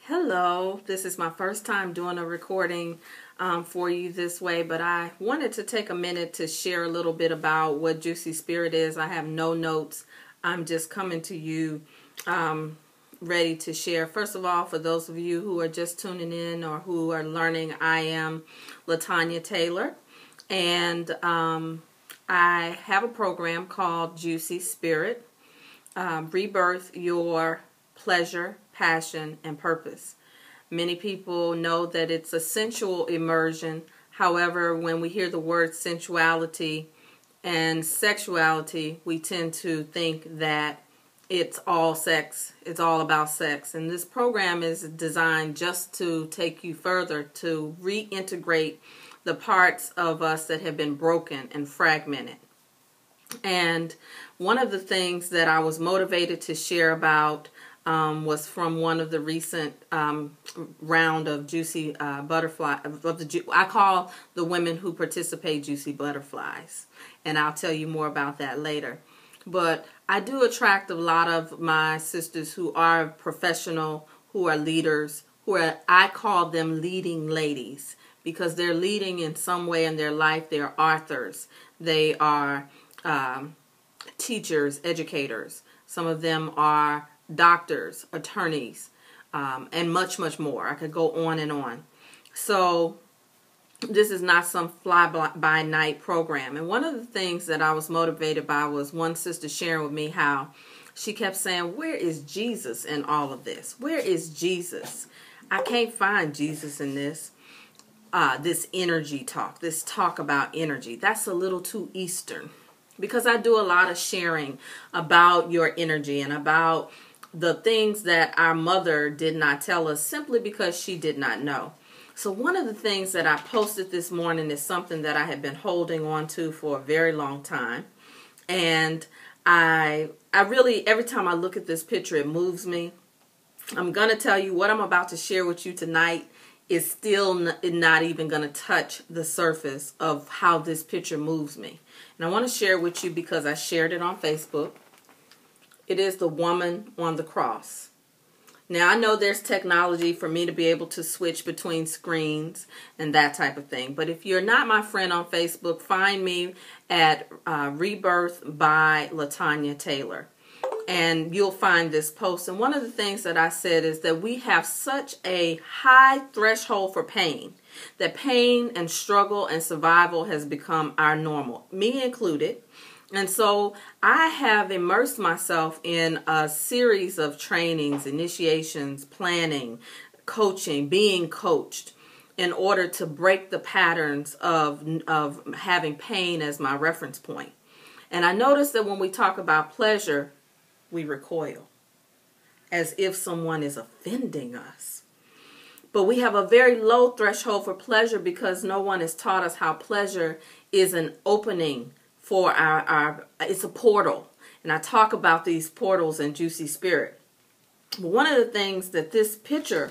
Hello, this is my first time doing a recording for you this way, but I wanted to take a minute to share a little bit about what Juicy Spirit is. I have no notes. I'm just coming to you ready to share. First of all, for those of you who are just tuning in or who are learning, I am La Tonia Taylor, and I have a program called Juicy Spirit, Rebirth Your Pleasure, Passion, and Purpose. Many people know that it's a sensual immersion. However, when we hear the word sensuality and sexuality, we tend to think that it's all sex. It's all about sex. And this program is designed just to take you further, to reintegrate the parts of us that have been broken and fragmented. And one of the things that I was motivated to share about was from one of the recent round of Juicy Butterfly. I call the women who participate Juicy Butterflies, and I'll tell you more about that later. But I do attract a lot of my sisters who are professional, who are leaders, I call them leading ladies, because they're leading in some way in their life. They're authors. They are teachers, educators. Some of them are doctors, attorneys, and much, much more. I could go on and on. So this is not some fly-by-night program. And one of the things that I was motivated by was one sister sharing with me how she kept saying, where is Jesus in all of this? Where is Jesus? I can't find Jesus in this. This energy talk, this talk about energy. That's a little too Eastern, because I do a lot of sharing about your energy and about the things that our mother did not tell us simply because she did not know. So one of the things that I posted this morning is something that I have been holding on to for a very long time. And I really, every time I look at this picture, it moves me. I'm going to tell you what I'm about to share with you tonight is still not even going to touch the surface of how this picture moves me. And I want to share it with you because I shared it on Facebook. It is the woman on the cross. Now, I know there's technology for me to be able to switch between screens and that type of thing. But if you're not my friend on Facebook, find me at Rebirth by La Tonia Taylor. And you'll find this post. And one of the things that I said is that we have such a high threshold for pain, that pain and struggle and survival has become our normal, me included. And so I have immersed myself in a series of trainings, initiations, planning, coaching, being coached in order to break the patterns of having pain as my reference point. And I noticed that when we talk about pleasure, we recoil as if someone is offending us. But we have a very low threshold for pleasure because no one has taught us how pleasure is an opening for it's a portal. And I talk about these portals in Juicy Spirit. But one of the things that this picture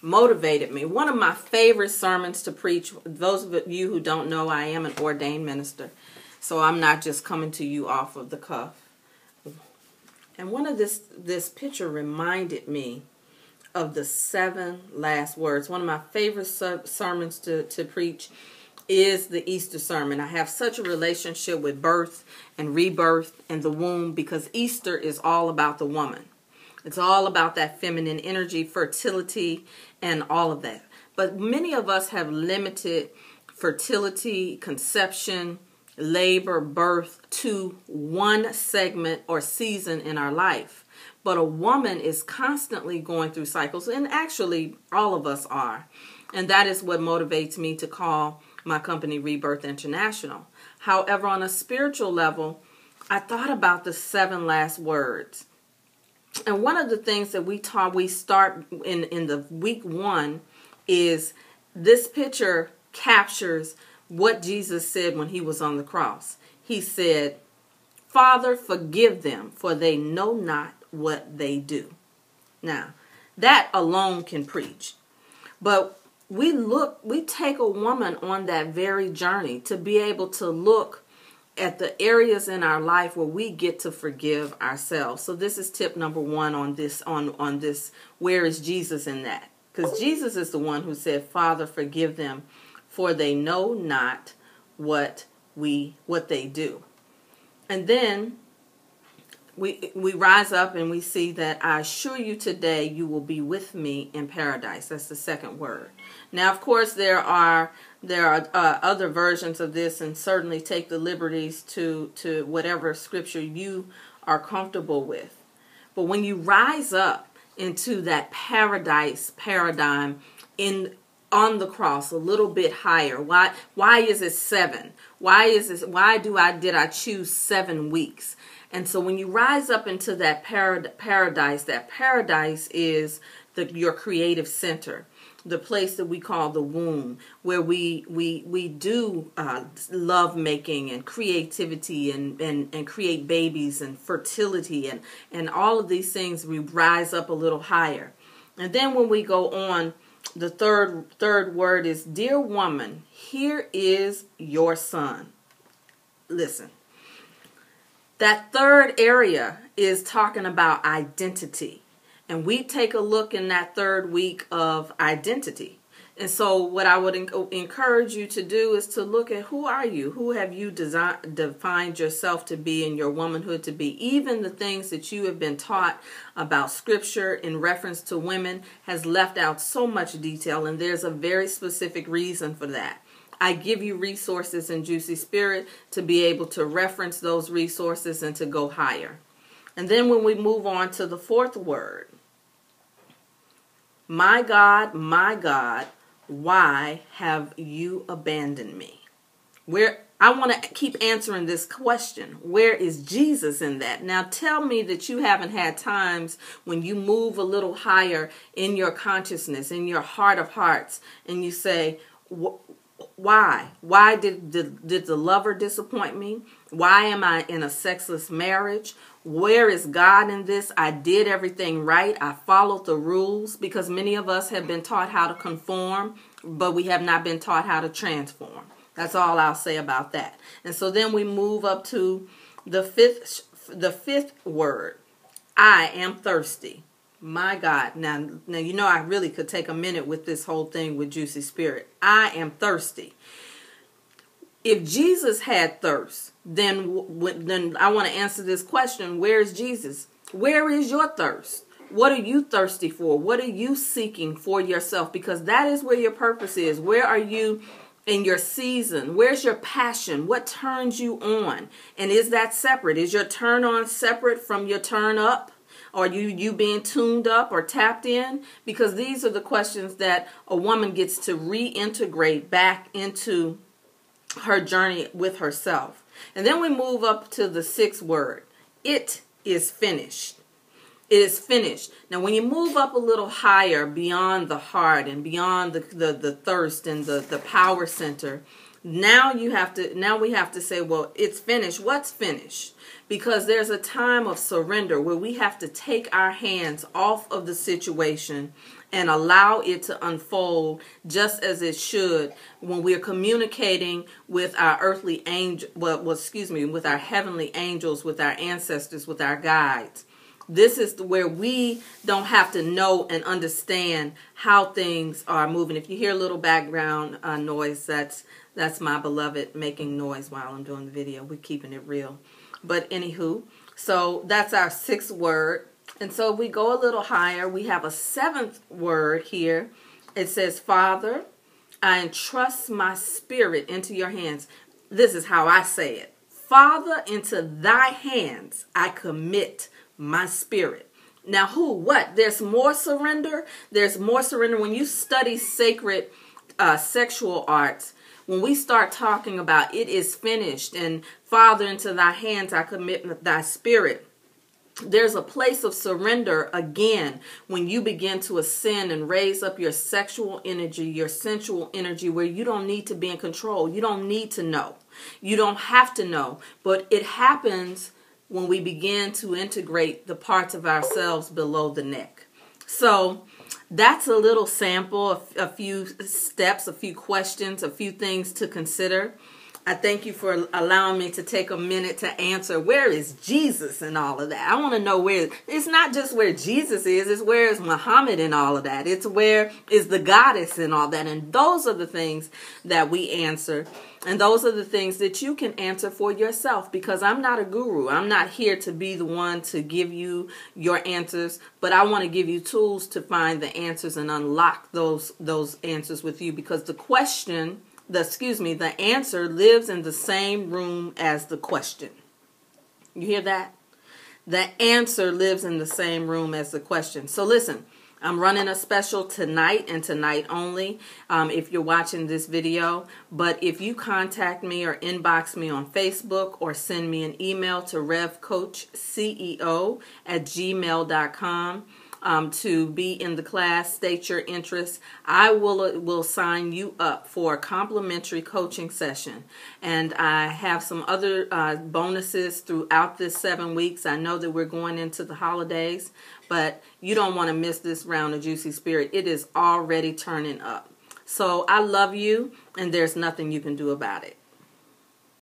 motivated me, one of my favorite sermons to preach, those of you who don't know, I am an ordained minister. So I'm not just coming to you off of the cuff. And one of this picture reminded me of the 7 last words. One of my favorite sermons to preach is the Easter sermon. I have such a relationship with birth and rebirth and the womb because Easter is all about the woman. It's all about that feminine energy, fertility, and all of that. But many of us have limited fertility, conception, labor, birth to one segment or season in our life. But a woman is constantly going through cycles, and actually all of us are. And that is what motivates me to call my company Rebirth International. However, on a spiritual level, I thought about the 7 last words. And one of the things that we start in the week 1 is this picture captures what Jesus said when he was on the cross. He said, Father, forgive them, for they know not what they do. Now, that alone can preach. But we take a woman on that very journey to be able to look at the areas in our life where we get to forgive ourselves. So this is tip number one on this, on this, where is Jesus in that? Because Jesus is the one who said, Father, forgive them, for they know not what they do. And then we rise up and we see that I assure you today you will be with me in paradise. That's the second word. Now, of course, there are other versions of this, and certainly take the liberties to whatever scripture you are comfortable with. But when you rise up into that paradise paradigm on the cross, a little bit higher. Why is it 7? Did I choose 7 weeks? And so when you rise up into that paradise, that paradise is your creative center, the place that we call the womb, where we do love making and creativity and create babies and fertility and all of these things. We rise up a little higher. And then when we go on, the third word is, dear woman, here is your son. Listen. That third area is talking about identity. And we take a look in that third week of identity. And so what I would encourage you to do is to look at, who are you? Who have you defined yourself to be and your womanhood to be? Even the things that you have been taught about scripture in reference to women has left out so much detail, and there's a very specific reason for that. I give you resources in Juicy Spirit to be able to reference those resources and to go higher. And then when we move on to the fourth word, my God, why have you abandoned me? I want to keep answering this question. Where is Jesus in that? Now tell me that you haven't had times when you move a little higher in your consciousness, in your heart of hearts, and you say, why? Why did the lover disappoint me? Why am I in a sexless marriage? Where is God in this? I did everything right. I followed the rules, because many of us have been taught how to conform, but we have not been taught how to transform. That's all I'll say about that. And so then we move up to the fifth word. I am thirsty. My God. Now, you know, I really could take a minute with this whole thing with Juicy Spirit. I am thirsty. If Jesus had thirst, then I want to answer this question. Where is Jesus? Where is your thirst? What are you thirsty for? What are you seeking for yourself? Because that is where your purpose is. Where are you in your season? Where's your passion? What turns you on? And is that separate? Is your turn on separate from your turn up? Are you being tuned up or tapped in? Because these are the questions that a woman gets to reintegrate back into her journey with herself. And then we move up to the sixth word. It is finished. It is finished. Now, when you move up a little higher beyond the heart and beyond the thirst and the power center, now we have to say, well, it's finished. What's finished? Because there's a time of surrender where we have to take our hands off of the situation and allow it to unfold just as it should when we're communicating with our earthly angel, with our heavenly angels, with our ancestors, with our guides. This is where we don't have to know and understand how things are moving. If you hear a little background noise, that's my beloved making noise while I'm doing the video. We're keeping it real. But anywho, so that's our sixth word. And so we go a little higher. We have a seventh word here. It says, Father, I entrust my spirit into your hands. This is how I say it. Father, into thy hands I commit my spirit. Now what? There's more surrender. There's more surrender. When you study sacred sexual arts, when we start talking about it is finished and Father, into thy hands I commit thy spirit, there's a place of surrender again when you begin to ascend and raise up your sexual energy, your sensual energy, where you don't need to be in control. You don't need to know. You don't have to know. But it happens when we begin to integrate the parts of ourselves below the neck. So that's a little sample, a few steps, a few questions, a few things to consider. I thank you for allowing me to take a minute to answer where is Jesus and all of that. I want to know where. It's not just where Jesus is. It's where is Muhammad and all of that. It's where is the goddess and all that. And those are the things that we answer. And those are the things that you can answer for yourself, because I'm not a guru. I'm not here to be the one to give you your answers, but I want to give you tools to find the answers and unlock those answers with you, because the answer lives in the same room as the question. You hear that? The answer lives in the same room as the question. So listen, I'm running a special tonight and tonight only if you're watching this video. But if you contact me or inbox me on Facebook or send me an email to RevCoachCEO@gmail.com to be in the class, state your interest, I will sign you up for a complimentary coaching session. And I have some other bonuses throughout this 7 weeks. I know that we're going into the holidays, but you don't want to miss this round of Juicy Spirit. It is already turning up. So I love you, and there's nothing you can do about it.